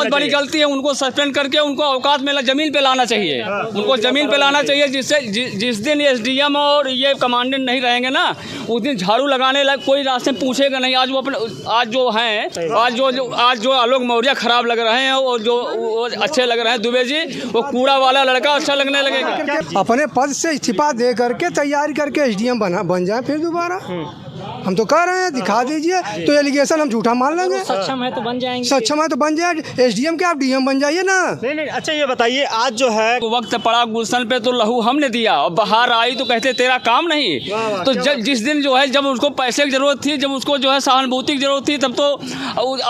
बहुत बड़ी गलती है। उनको सस्पेंड करके उनको औकात में ज़मीन पे लाना चाहिए। उनको ज़मीन पे लाना चाहिए, जिससे जिस दिन एसडीएम और ये कमांडेंट नहीं रहेंगे ना, उस दिन झाड़ू लगाने लग कोई रास्ते पूछेगा नहीं। आज वो अपने आज जो आलोक मौर्य खराब लग रहे हैं और जो अच्छे लग रहे हैं दुबे जी, वो कूड़ा वाला लड़का अच्छा लगने लगेगा। अपने पद से इस्तीफा दे करके तैयारी करके एसडीएम बन जाए फिर दोबारा। हम तो कह रहे हैं दिखा दीजिए, तो एलिगेशन हम झूठा मान लेंगे। सक्षम है तो बन जाएंगे, सक्षम है तो बन जाए। एसडीएम के आप डीएम बन जाइए ना। नहीं। अच्छा ये बताइए, आज जो है वक्त पड़ा गुलशन पे तो लहू हमने दिया, और बाहर आई तो कहते तेरा काम नहीं। तो जिस दिन जो है जब उसको पैसे की जरूरत थी, जब उसको जो है सहानुभूति की जरूरत थी, तब तो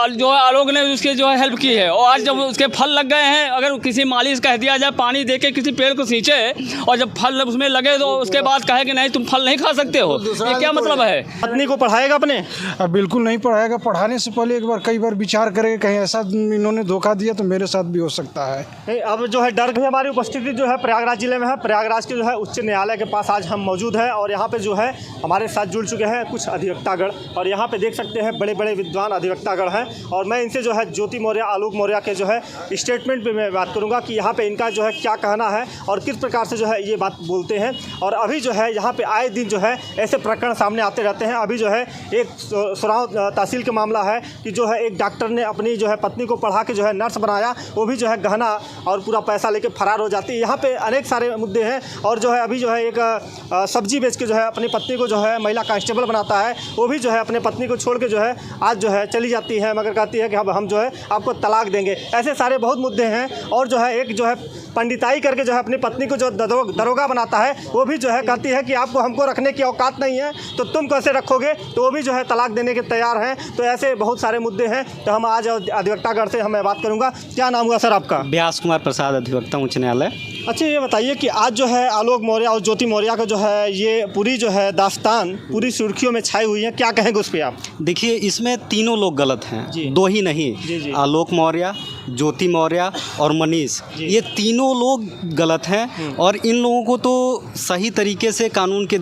जो है आलोक ने उसके जो है हेल्प की है। और आज जब उसके फल लग गए हैं, अगर किसी मालिश कह दिया जाए पानी दे के किसी पेड़ को सींचे, और जब फल उसमें लगे तो उसके बाद कहे कि नहीं तुम फल नहीं खा सकते हो, ये क्या मतलब है? पत्नी को पढ़ाएगा अपने? बिल्कुल नहीं पढ़ाएगा। पढ़ाने से पहले कई बार विचार करेगा, कहीं ऐसा इन्होंने धोखा दिया तो मेरे साथ भी हो सकता है। नहीं, अब जो है डर की हमारी उपस्थिति जो है प्रयागराज जिले में है। प्रयागराज के जो है उच्च न्यायालय के पास आज हम मौजूद हैं, और यहाँ पे जो है हमारे साथ जुड़ चुके हैं कुछ अधिवक्तागण, और यहाँ पे देख सकते हैं बड़े बड़े विद्वान अधिवक्तागण हैं। और मैं इनसे जो है ज्योति मौर्य, आलोक मौर्य के जो है स्टेटमेंट पे मैं बात करूँगा कि यहाँ पे इनका जो है क्या कहना है और किस प्रकार से जो है ये बात बोलते हैं। और अभी जो है यहाँ पे आए दिन जो है ऐसे प्रकरण सामने आते रहते हैं। अभी जो है एक सुराव तहसील का मामला है कि जो है एक डॉक्टर ने अपनी जो है पत्नी को पढ़ा के जो है नर्स बनाया, वो भी जो है गहना और पूरा पैसा लेके फरार हो जाती है। यहाँ पे अनेक सारे मुद्दे हैं। और जो है अभी जो है एक सब्जी बेच के जो है अपनी पत्नी को जो है महिला कांस्टेबल बनाता है, वो भी जो है अपने पत्नी को छोड़ के जो है आज जो है चली जाती है, मगर कहती है कि अब हम जो है आपको तलाक देंगे। ऐसे सारे बहुत मुद्दे हैं। और जो है एक जो है पंडिताई करके जो है अपनी पत्नी को जो दरोगा बनाता है, वो भी जो है कहती है कि आपको हमको रखने की औकात नहीं है तो तुम कैसे रखोगे, तो वो भी जो है तलाक देने के तैयार हैं। तो ऐसे बहुत सारे मुद्दे हैं। तो हम आज अधिवक्तागण से मैं बात करूंगा। क्या नाम हुआ सर आपका? व्यास कुमार प्रसाद, अधिवक्ता उच्च न्यायालय। अच्छा ये बताइए कि आज जो है आलोक मौर्य और ज्योति मौर्य का जो है ये पूरी जो है दास्तान पूरी सुर्खियों में छाई हुई है, क्या कहेंगे उस पर आप? देखिए, इसमें तीनों लोग गलत हैं, दो ही नहीं। आलोक मौर्य, ज्योति मौर्य और मनीष, ये तीनों लोग गलत हैं। और इन लोगों को तो सही तरीके से कानून के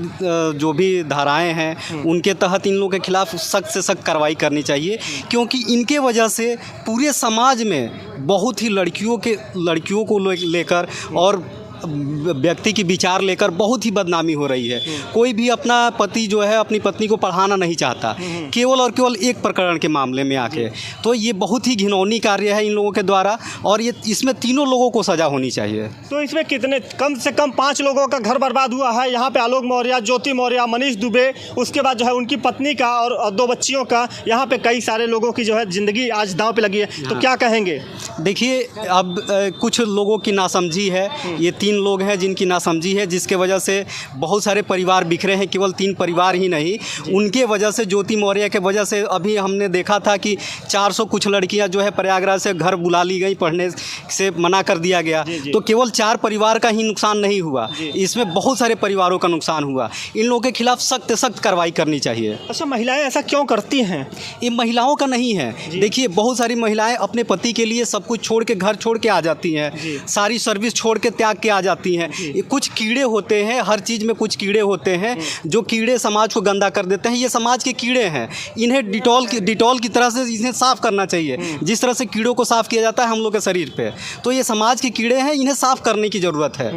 जो भी धाराएं हैं उनके तहत इन लोगों के खिलाफ सख्त से सख्त कार्रवाई करनी चाहिए, क्योंकि इनके वजह से पूरे समाज में बहुत ही लड़कियों को लेकर और व्यक्ति की विचार लेकर बहुत ही बदनामी हो रही है। कोई भी अपना पति जो है अपनी पत्नी को पढ़ाना नहीं चाहता, केवल और केवल एक प्रकरण के मामले में आके। तो ये बहुत ही घिनौनी कार्य है इन लोगों के द्वारा, और ये इसमें तीनों लोगों को सज़ा होनी चाहिए। तो इसमें कितने कम से कम 5 लोगों का घर बर्बाद हुआ है यहाँ पे, आलोक मौर्य, ज्योति मौर्य, मनीष दुबे, उसके बाद जो है उनकी पत्नी का और 2 बच्चियों का। यहाँ पे कई सारे लोगों की जो है ज़िंदगी आज दांव पे लगी है। तो क्या कहेंगे? देखिए, अब कुछ लोगों की नासमझी है। ये 3 लोग हैं जिनकी नासमझी है, जिसके वजह से बहुत सारे परिवार बिखरे हैं। केवल 3 परिवार ही नहीं, उनके वजह से, ज्योति मौर्य के वजह से अभी हमने देखा था कि 400 कुछ लड़कियां जो है प्रयागराज से घर बुला ली गई, पढ़ने से मना कर दिया गया। तो केवल 4 परिवार का ही नुकसान नहीं हुआ, इसमें बहुत सारे परिवारों का नुकसान हुआ। इन लोगों के खिलाफ सख्त कार्रवाई करनी चाहिए। अच्छा, महिलाएं ऐसा क्यों करती हैं? ये महिलाओं का नहीं है। देखिए, बहुत सारी महिलाएं अपने पति के लिए सब कुछ छोड़ के, घर छोड़ के आ जाती हैं, सारी सर्विस छोड़ के त्याग के आ जाती हैं। ये कुछ कीड़े होते हैं, हर चीज़ में कुछ कीड़े होते हैं जो कीड़े समाज को गंदा कर देते हैं। ये समाज के कीड़े हैं, इन्हें डिटॉल की तरह से इन्हें साफ़ करना चाहिए, जिस तरह से कीड़ों को साफ़ किया जाता है हम लोग के शरीर पे। तो ये समाज के कीड़े हैं, इन्हें साफ़ करने की ज़रूरत है।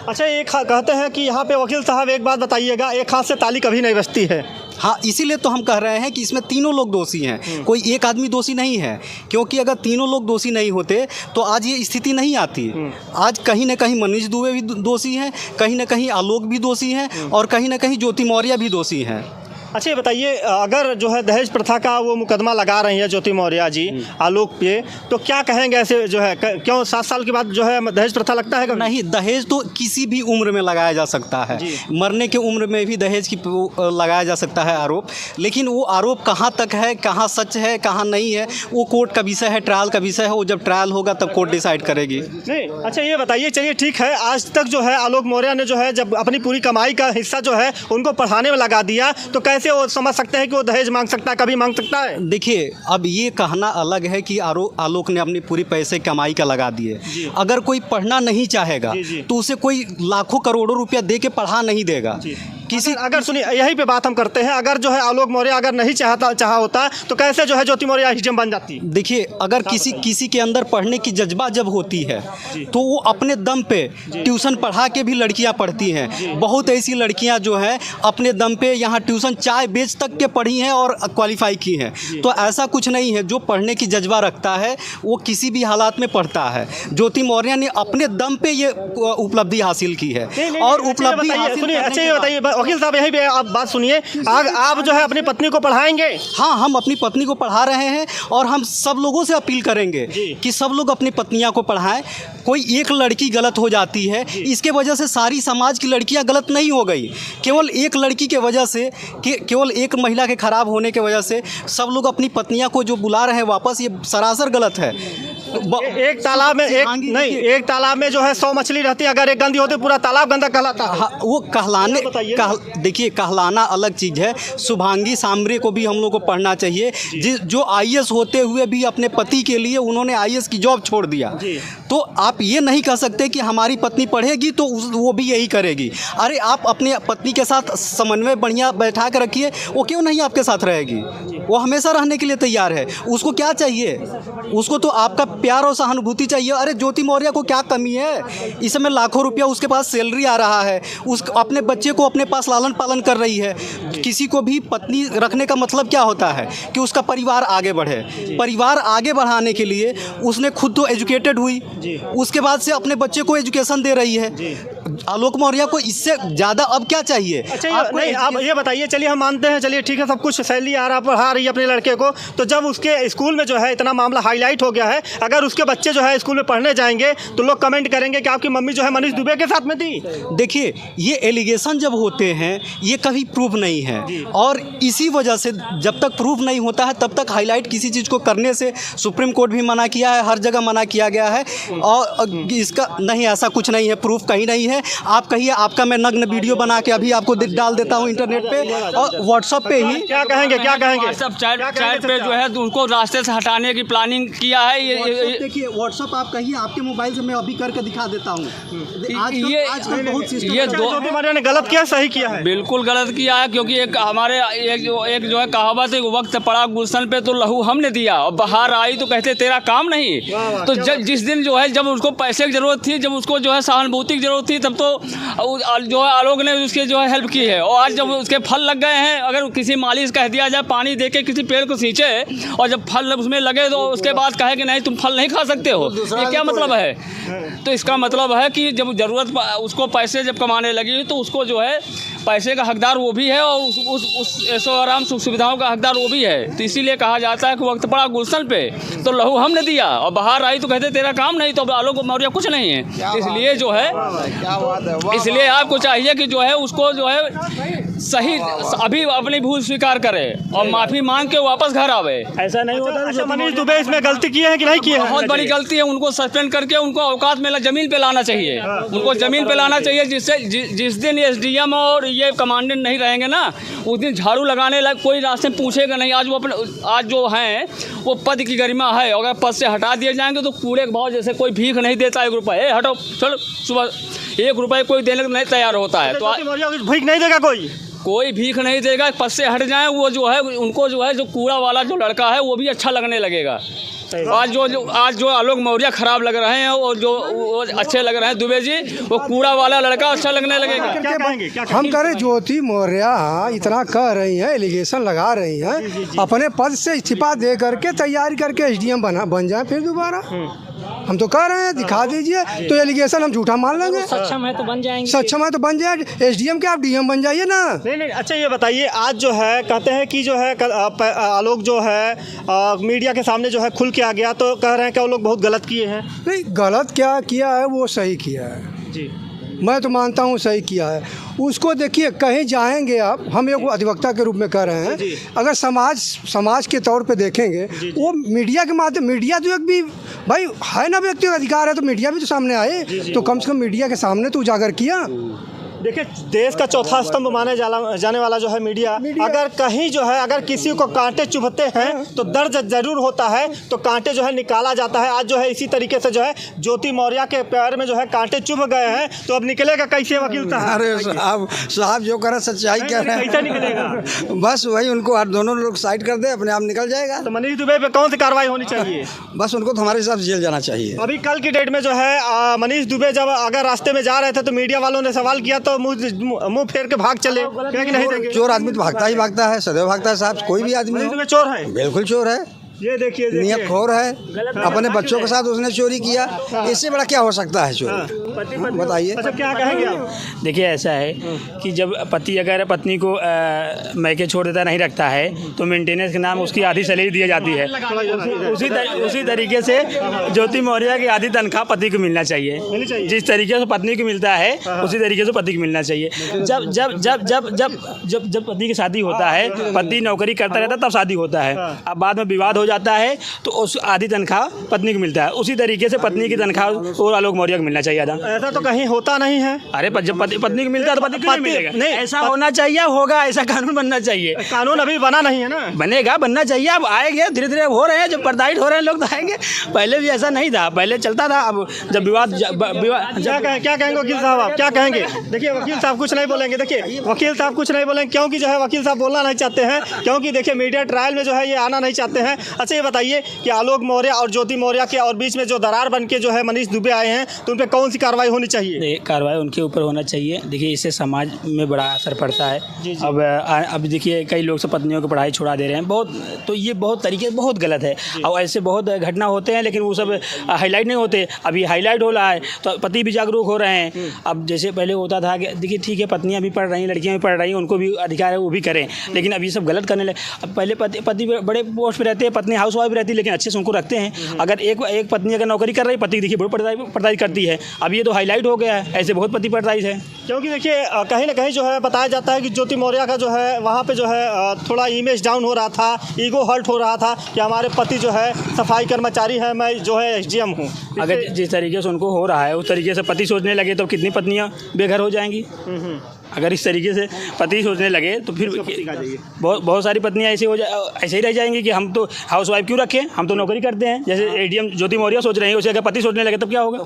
अच्छा, एक कहते हैं कि यहाँ पे वकील साहब एक बात बताइएगा, एक हाथ से ताली कभी नहीं बजती है। हाँ, इसीलिए तो हम कह रहे हैं कि इसमें तीनों लोग दोषी हैं, कोई एक आदमी दोषी नहीं है। क्योंकि अगर तीनों लोग दोषी नहीं होते तो आज ये स्थिति नहीं आती। आज कहीं ना कहीं मनीष दुबे भी दोषी हैं, कहीं ना कहीं आलोक भी दोषी हैं, और कहीं ना कहीं ज्योति मौर्य भी दोषी हैं। अच्छा ये बताइए, अगर जो है दहेज प्रथा का वो मुकदमा लगा रही है ज्योति मौर्य जी आलोक पे, तो क्या कहेंगे? ऐसे जो है क्यों 7 साल के बाद जो है दहेज प्रथा लगता है? नहीं, दहेज तो किसी भी उम्र में लगाया जा सकता है, मरने के उम्र में भी दहेज की लगाया जा सकता है आरोप। लेकिन वो आरोप कहाँ तक है, कहाँ सच है, कहाँ नहीं है, वो कोर्ट का विषय है, ट्रायल का विषय है। वो जब ट्रायल होगा तब कोर्ट डिसाइड करेगी। नहीं, अच्छा ये बताइए, चलिए ठीक है, आज तक जो है आलोक मौर्य ने जो है जब अपनी पूरी कमाई का हिस्सा जो है उनको पढ़ाने में लगा दिया, तो कैसे वो समझ सकते हैं कि वो दहेज मांग सकता है, कभी मांग सकता है? देखिए, अब ये कहना अलग है कि आलोक ने अपनी पूरी पैसे कमाई का लगा दिए। अगर कोई पढ़ना नहीं चाहेगा तो उसे कोई लाखों करोड़ों रुपया दे के पढ़ा नहीं देगा। किसी अगर सुनिए यही पे बात हम करते हैं, अगर जो है आलोक मौर्य अगर नहीं चाहा होता तो कैसे जो है ज्योति मौर्य एसडीएम बन जाती? देखिए, अगर किसी के अंदर पढ़ने की जज्बा जब होती है तो वो अपने दम पे ट्यूशन पढ़ा के भी लड़कियां पढ़ती हैं। बहुत ऐसी लड़कियां जो है अपने दम पे यहाँ ट्यूशन चाय बेच तक के पढ़ी हैं और क्वालिफाई की हैं। तो ऐसा कुछ नहीं है, जो पढ़ने की जज्बा रखता है वो किसी भी हालात में पढ़ता है। ज्योति मौर्य ने अपने दम पे ये उपलब्धि हासिल की है। और उपलब्धि अच्छा ये बताइए वकील साहब, यही पे आप बात सुनिए, आप जो है अपनी पत्नी को पढ़ाएंगे? हाँ, हम अपनी पत्नी को पढ़ा रहे हैं और हम सब लोगों से अपील करेंगे कि सब लोग अपनी पत्नियां को पढ़ाएं। कोई एक लड़की गलत हो जाती है, इसके वजह से सारी समाज की लड़कियां गलत नहीं हो गई। केवल एक लड़की के वजह से, केवल एक महिला के खराब होने के वजह से सब लोग अपनी पत्नियां को जो बुला रहे हैं वापस, ये सरासर गलत है। एक तालाब में एक तालाब में जो है 100 मछली रहती है, अगर एक गंदी होती पूरा तालाब गंदा कहलाता है। हाँ, वो देखिए, कहलाना अलग चीज़ है। शुभांगी सांबरे को भी हम लोग को पढ़ना चाहिए, जो आईएएस होते हुए भी अपने पति के लिए उन्होंने आईएएस की जॉब छोड़ दिया। तो आप ये नहीं कह सकते कि हमारी पत्नी पढ़ेगी तो वो भी यही करेगी। अरे आप अपने पत्नी के साथ समन्वय बढ़िया बैठा कर रखिए, वो क्यों नहीं आपके साथ रहेगी? वो हमेशा रहने के लिए तैयार है। उसको क्या चाहिए? उसको तो आपका प्यार और सहानुभूति चाहिए। अरे ज्योति मौर्य को क्या कमी है? इस समय लाखों रुपया उसके पास सैलरी आ रहा है, उस अपने बच्चे को अपने पास लालन पालन कर रही है। किसी को भी पत्नी रखने का मतलब क्या होता है कि उसका परिवार आगे बढ़े। परिवार आगे बढ़ाने के लिए उसने खुद तो एजुकेटेड हुई, उसके बाद से अपने बच्चे को एजुकेशन दे रही है। आलोक मौर्य को इससे ज़्यादा अब क्या चाहिए? अच्छा नहीं, आप ये बताइए, चलिए हम मानते हैं, चलिए ठीक है, सब कुछ सैलरी आ रहा, पढ़ा रही है अपने लड़के को, तो जब उसके स्कूल में जो है इतना मामला हाईलाइट हो गया है, अगर उसके बच्चे जो है स्कूल में पढ़ने जाएंगे तो लोग कमेंट करेंगे कि आपकी मम्मी जो है मनीष दुबे के साथ में थी। देखिए, ये एलिगेशन जब होते हैं ये कभी प्रूफ नहीं है, और इसी वजह से जब तक प्रूफ नहीं होता है तब तक हाईलाइट किसी चीज़ को करने से सुप्रीम कोर्ट भी मना किया है, हर जगह मना किया गया है। और इसका नहीं, ऐसा कुछ नहीं है, प्रूफ कहीं नहीं है। आप कहिए, आपका मैं नग्न वीडियो बना के अभी आपको डाल देता हूँ इंटरनेट पे और व्हाट्सएप पे ही। क्या कहेंगे सब चैट पे जो है उनको रास्ते से हटाने की प्लानिंग किया है। ये देखिए, व्हाट्सएप आप कहिए, आपके मोबाइल से मैं अभी करके दिखा देता हूँ। ये ज्योति मौर्य ने गलत किया, सही किया है? बिल्कुल गलत किया है, क्योंकि एक जो है कहावत है, वक्त पड़ा गुलशन पे तो लहू हमने दिया और बाहर आई तो कहते तेरा काम नहीं। तो जिस दिन जो है जब उसको पैसे की ज़रूरत थी, जब उसको जो है सहानुभूति की ज़रूरत थी, तब तो जो है आलोक ने उसके जो है हेल्प की है। और आज जब उसके फल लग गए हैं, अगर किसी मालिश कह दिया जाए पानी दे के किसी पेड़ को सींचे और जब फल उसमें लगे तो उसके बाद कहे कि नहीं तुम फल नहीं खा सकते हो, ये क्या मतलब है? तो इसका मतलब है कि जब ज़रूरत उसको पैसे जब कमाने लगी तो उसको जो है पैसे का हकदार वो भी है और उस ऐशो आराम सुख सुविधाओं का हकदार वो भी है। तो इसीलिए कहा जाता है कि वक्त पड़ा गुलशन पे तो लहू हमने दिया और बाहर आई तो कहते तेरा काम नहीं। तो आलोक मौर्य कुछ नहीं है, इसलिए जो है इसलिए आपको चाहिए कि जो है उसको जो है सही अभी अपनी भूल स्वीकार करे और माफ़ी मांग के वापस घर आवे। ऐसा नहीं होता। अच्छा, मनीष दुबे इसमें गलती की है कि नहीं की है? बहुत बड़ी गलती है, उनको सस्पेंड करके उनको औकात में ज़मीन पे लाना चाहिए। उनको ज़मीन पे लाना चाहिए, जिससे जिस दिन एसडीएम और ये कमांडेंट नहीं रहेंगे ना, उस दिन झाड़ू लगाने लग कोई रास्ते में पूछेगा नहीं। आज जो हैं वो पद की गरिमा है, अगर पद से हटा दिए जाएंगे तो कूड़े के भाव जैसे कोई भीख नहीं देता 1 रुपये, हटो चलो सुबह 1 रुपये कोई देने को नहीं तैयार होता है। तो भीख नहीं देगा, कोई भीख नहीं देगा, पद से हट जाए वो जो है उनको जो है जो कूड़ा वाला जो लड़का है वो भी अच्छा लगने लगेगा। आज जो आलोक मौर्य खराब लग रहे हैं और जो अच्छे लग रहे हैं दुबे जी, वो कूड़ा वाला लड़का अच्छा लगने लगेगा। हम करें ज्योति मौर्य इतना कह रही हैं, एलिगेशन लगा रही हैं, अपने पद से इस्तीफा दे करके तैयारी करके एसडीएम बन जाए फिर दोबारा। हम तो कह रहे हैं दिखा दीजिए, तो एलिगेशन हम झूठा मान लेंगे। सक्षम है तो बन जाएंगे, सक्षम है तो बन जाए एसडीएम के, आप डीएम बन जाइए ना। नहीं। अच्छा ये बताइए, आज जो है कहते हैं कि जो है आलोक जो है मीडिया के सामने जो है खुल के आ गया, तो कह रहे हैं कि वो लोग बहुत गलत किए हैं। नहीं, गलत क्या किया है, वो सही किया है जी। मैं तो मानता हूँ सही किया है। उसको देखिए, कहीं जाएंगे आप, हम एक अधिवक्ता के रूप में कह रहे हैं, अगर समाज के तौर पे देखेंगे, वो मीडिया के माध्यम, मीडिया तो एक भी भाई है ना, व्यक्ति का अधिकार है, तो मीडिया भी तो सामने आए, तो कम से कम मीडिया के सामने तो उजागर किया। देखिए, देश का चौथा स्तंभ माने जाने वाला जो है मीडिया, अगर कहीं जो है अगर किसी को कांटे चुभते हैं तो दर्द जरूर होता है, तो कांटे जो है निकाला जाता है। आज जो है इसी तरीके से जो है ज्योति मौर्य के पैर में जो है कांटे चुभ गए हैं, तो अब निकलेगा कैसे वकील साहब? अरे साहब जो करे सच्चाई कह रहे कैसे निकलेगा? हैं, बस वही उनको दोनों लोग साइड कर दे, अपने आप निकल जाएगा। तो मनीष दुबे पे कौन सी कार्रवाई होनी चाहिए? बस उनको तो हमारे हिसाब से जेल जाना चाहिए। अभी कल की डेट में जो है मनीष दुबे जब अगर रास्ते में जा रहे थे तो मीडिया वालों ने सवाल किया तो मुंह फेर के भाग चले, क्या कि नहीं देंगे? चोर आदमी तो भागता ही भागता है, सदैव भागता है साहब, कोई भी आदमी मनीष हो। दुबे चोर है? बिल्कुल चोर है, ये देखिए नियत खोर है, अपने बच्चों के साथ उसने चोरी किया, इससे बड़ा क्या हो सकता है चोरी, बताइए। अच्छा, क्या कहेंगे आप? देखिए, ऐसा है कि जब पति अगर पत्नी को मैके छोड़ देता नहीं रखता है तो मेंटेनेंस के नाम उसकी आधी सैलरी दी जाती है। उसी तरीके से ज्योति मौर्य की आधी तनख्वाह पति को मिलना चाहिए। जिस तरीके से पत्नी को मिलता है उसी तरीके से पति को मिलना चाहिए। जब जब जब जब जब जब जब पति की शादी होता है, पति नौकरी करता रहता है तब शादी होता है। अब बाद में विवाद हो जाता है तो उस आधी तनख्वाह पत्नी को मिलता है। उसी तरीके से पत्नी की तनख्वाह और आलोक मौर्य को मिलना चाहिए आधा। ऐसा तो कहीं होता नहीं है। अरे जब पत्नी को मिलता है तो पति को नहीं मिलेगा? नहीं, ऐसा होना चाहिए, होगा, ऐसा कानून बनना चाहिए। कानून अभी बना नहीं है ना? बनेगा, बनना चाहिए। अब आएंगे, धीरे धीरे हो रहे हैं, जब प्रताड़ित हो रहे हैं लोग तो आएंगे। पहले भी ऐसा नहीं था, पहले चलता था। अब जब विवाद क्या कहेंगे वकील साहब, आप क्या कहेंगे? देखिए, वकील साहब कुछ नहीं बोलेंगे। देखिए, वकील साहब कुछ नहीं बोलेंगे क्योंकि जो है वकील साहब बोलना नहीं चाहते हैं, क्योंकि देखिए मीडिया ट्रायल में जो है ये आना नहीं चाहते हैं। अच्छा, ये बताइए कि आलोक मौर्य और ज्योति मौर्य के और बीच में जो दरार बन के जो है मनीष दुबे आए हैं, तो उन पर कौन सी कार्रवाई होनी चाहिए? कार्रवाई उनके ऊपर होना चाहिए। देखिए, इससे समाज में बड़ा असर पड़ता है। अब देखिए, कई लोग से पत्नियों की पढ़ाई छुड़ा दे रहे हैं बहुत, तो ये बहुत तरीके बहुत गलत है। और ऐसे बहुत घटना होते हैं लेकिन वो सब हाईलाइट नहीं होते। अभी हाईलाइट हो रहा है तो पति भी जागरूक हो रहे हैं। अब जैसे पहले होता था कि देखिए ठीक है, पत्नियां भी पढ़ रही हैं, लड़कियां भी पढ़ रही हैं, उनको भी अधिकार है, वो भी करें। लेकिन अब ये सब गलत करने लगे। अब पहले पति बड़े पोस्ट पे रहते हैं, पत्नी हाउस वाइफ रहती है, लेकिन अच्छे से उनको रखते हैं। अगर एक पत्नी अगर नौकरी कर रही है, पति देखिए बहुत पढ़ाई करती है। अब ये तो हाईलाइट हो गया है, ऐसे बहुत पति पढ़ाई है। क्योंकि देखिए कहीं ना कहीं जो है बताया जाता है कि ज्योति मौर्य का जो है वहाँ पे जो है थोड़ा इमेज डाउन हो रहा था, ईगो हर्ट हो रहा था कि हमारे पति जो है सफाई कर्मचारी है, मैं जो है SDM हूँ। अगर जिस तरीके से उनको हो रहा है उस तरीके से पति सोचने लगे तो कितनी पत्नियां बेघर हो जाएंगी। अगर इस तरीके से पति सोचने लगे तो फिर बहुत सारी पत्नियां ऐसे ही रह जाएंगी कि हम तो हाउस वाइफ क्यों रखें, हम तो नौकरी करते हैं। जैसे ADM ज्योति मौर्य सोच रहे हैं, उसे अगर पति सोचने लगे तब क्या होगा?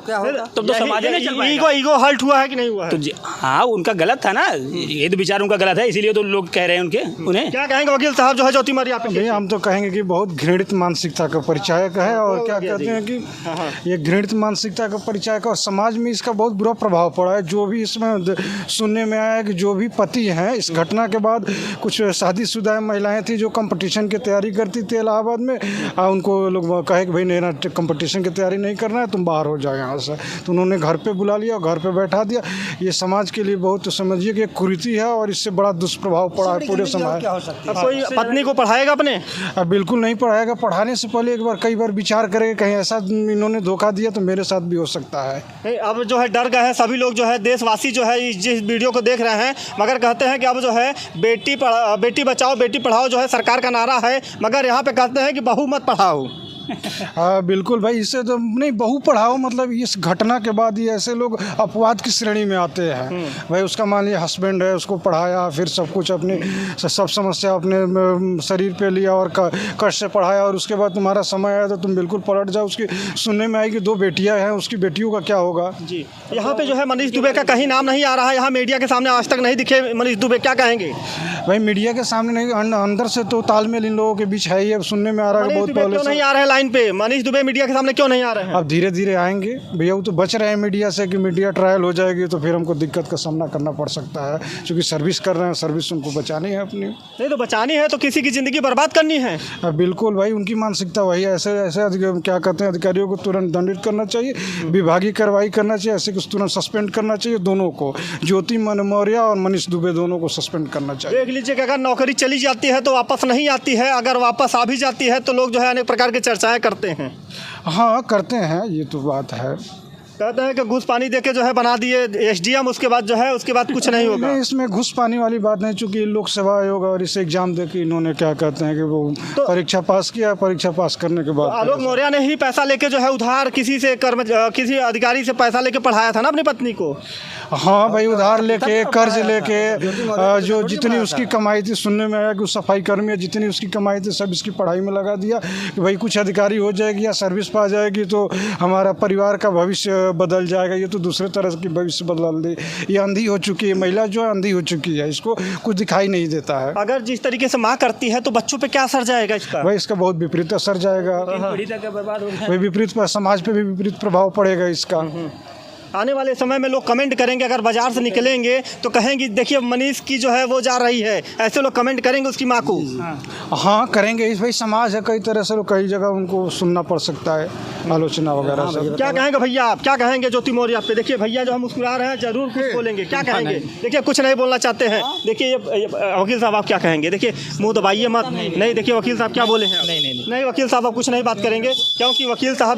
तब तो समाज नहीं चल पाएगा। ईगो हर्ट हुआ है कि नहीं हुआ है? तो हाँ, उनका गलत था ना, ये तो विचार उनका गलत है, इसीलिए तो लोग कह रहे हैं उन्हें। क्या कहेंगे वकील साहब जो है ज्योति मौर्य पे? नहीं, हम तो कहेंगे कि बहुत घृणित मानसिकता का परिचायक है। और क्या कहते हैं कि ये घृणित मानसिकता का परिचायक, और समाज में इसका बहुत बुरा प्रभाव पड़ा है। जो भी इसमें सुनने में आया है कि जो भी पति हैं, इस घटना के बाद कुछ शादीशुदा महिलाएं थी जो कंपटीशन की तैयारी करती थी इलाहाबाद में, उनको लोग कहे कि भाई नहीं ना, कंपटीशन की तैयारी नहीं करना है, तुम बाहर हो जाओ यहाँ से। तो उन्होंने घर पे बुला लिया, घर पे बैठा दिया। ये समाज के लिए बहुत, समझिए कि एक कुरीति है और इससे बड़ा दुष्प्रभाव पड़ा है पूरे समाज। कोई पत्नी को पढ़ाएगा अपने? बिल्कुल नहीं पढ़ाएगा। पढ़ाने से पहले एक बार कई बार विचार करेगा, कहीं ऐसा इन्होंने धोखा दिया तो मेरे साथ भी हो सकता है। अब जो है डर गए हैं सभी लोग, जो है देशवासी जो है जिस वीडियो को देख रहे हैं, मगर कहते हैं कि अब जो है बेटी बचाओ बेटी पढ़ाओ जो है सरकार का नारा है, मगर यहाँ पे कहते हैं कि बहू मत पढ़ाओ। हाँ बिल्कुल भाई, इससे तो नहीं, बहू पढ़ाओ मतलब इस घटना के बाद ही ऐसे लोग अपवाद की श्रेणी में आते हैं। भाई उसका मान लिया हस्बैंड है, उसको पढ़ाया, फिर सब कुछ अपनी सब समस्या अपने शरीर पे लिया और कष्ट से पढ़ाया, और उसके बाद तुम्हारा समय आया तो तुम बिल्कुल पलट जाओ। उसकी सुनने में आई कि 2 बेटियां हैं, उसकी बेटियों का क्या होगा? जी, यहाँ पे जो है मनीष दुबे का कहीं नाम नहीं आ रहा है, यहाँ मीडिया के सामने आज तक नहीं दिखे मनीष दुबे, क्या कहेंगे? भाई मीडिया के सामने नहीं, अंदर से तो तालमेल इन लोगों के बीच है ही। अब सुनने में आ रहा है बहुत पहले क्यों नहीं आ रहे लाइन पे? मनीष दुबे मीडिया के सामने क्यों नहीं आ रहे हैं? अब धीरे धीरे आएंगे भैया, वो तो बच रहे हैं मीडिया से कि मीडिया ट्रायल हो जाएगी तो फिर हमको दिक्कत का सामना करना पड़ सकता है, क्योंकि सर्विस कर रहे हैं, सर्विस उनको बचानी है अपनी। नहीं तो बचानी है तो किसी की ज़िंदगी बर्बाद करनी है। बिल्कुल भाई, उनकी मानसिकता वही है। ऐसे क्या कहते हैं, अधिकारियों को तुरंत दंडित करना चाहिए, विभागीय कार्रवाई करना चाहिए, ऐसे कुछ तुरंत सस्पेंड करना चाहिए दोनों को, ज्योति मौर्य और मनीष दुबे दोनों को सस्पेंड करना चाहिए। देख लीजिए कि अगर नौकरी चली जाती है तो वापस नहीं आती है, अगर वापस आ भी जाती है तो लोग जो है अनेक प्रकार की चर्चाएं करते हैं। हाँ करते हैं, ये तो बात है। कहते हैं कि घूस पानी दे के जो है बना दिए एसडीएम, उसके बाद जो है उसके बाद कुछ नहीं होगा। नहीं, इसमें घुस पानी वाली बात नहीं, चूंकि लोक सेवा आयोग और इस एग्जाम दे के इन्होंने क्या कहते हैं कि वो परीक्षा पास किया, परीक्षा पास करने के बाद आलोक मौर्य ने ही पैसा लेके जो है उधार किसी अधिकारी से पैसा लेके पढ़ाया था ना अपनी पत्नी को। हाँ भाई, उधार लेके, कर्ज लेके, जो जितनी उसकी कमाई थी, सुनने में आया कि उस सफाई कर्मी है, जितनी उसकी कमाई थी सब इसकी पढ़ाई में लगा दिया कि भाई कुछ अधिकारी हो जाएगी या सर्विस पा जाएगी तो हमारा परिवार का भविष्य बदल जाएगा। ये तो दूसरे तरह की भविष्य बदल दे। ये अंधी हो चुकी है, महिला जो है अंधी हो चुकी है, इसको कुछ दिखाई नहीं देता है। अगर जिस तरीके से माँ करती है तो बच्चों पे क्या असर जाएगा इसका? भाई इसका बहुत विपरीत असर जाएगा, भाई विपरीत समाज पे भी विपरीत प्रभाव पड़ेगा इसका। आने वाले समय में लोग कमेंट करेंगे, अगर बाजार से निकलेंगे तो कहेंगे देखिए मनीष की जो है वो जा रही है, ऐसे लोग कमेंट करेंगे उसकी माँ को। हाँ करेंगे, इस भाई समाज है, कई तरह से कई जगह उनको सुनना पड़ सकता है, आलोचना वगैरह सब। क्या कहेंगे भैया आप, क्या कहेंगे ज्योति मौर्य पे? देखिए भैया जो हम मुस्कुरा रहे हैं, जरूर कुछ बोलेंगे, क्या कहेंगे? देखिए कुछ नहीं बोलना चाहते हैं। देखिए ये वकील साहब आप क्या कहेंगे? देखिए मुँह दबाइए मत। नहीं देखिए वकील साहब क्या बोले हैं? नहीं वकील साहब आप कुछ नहीं बात करेंगे, क्योंकि वकील साहब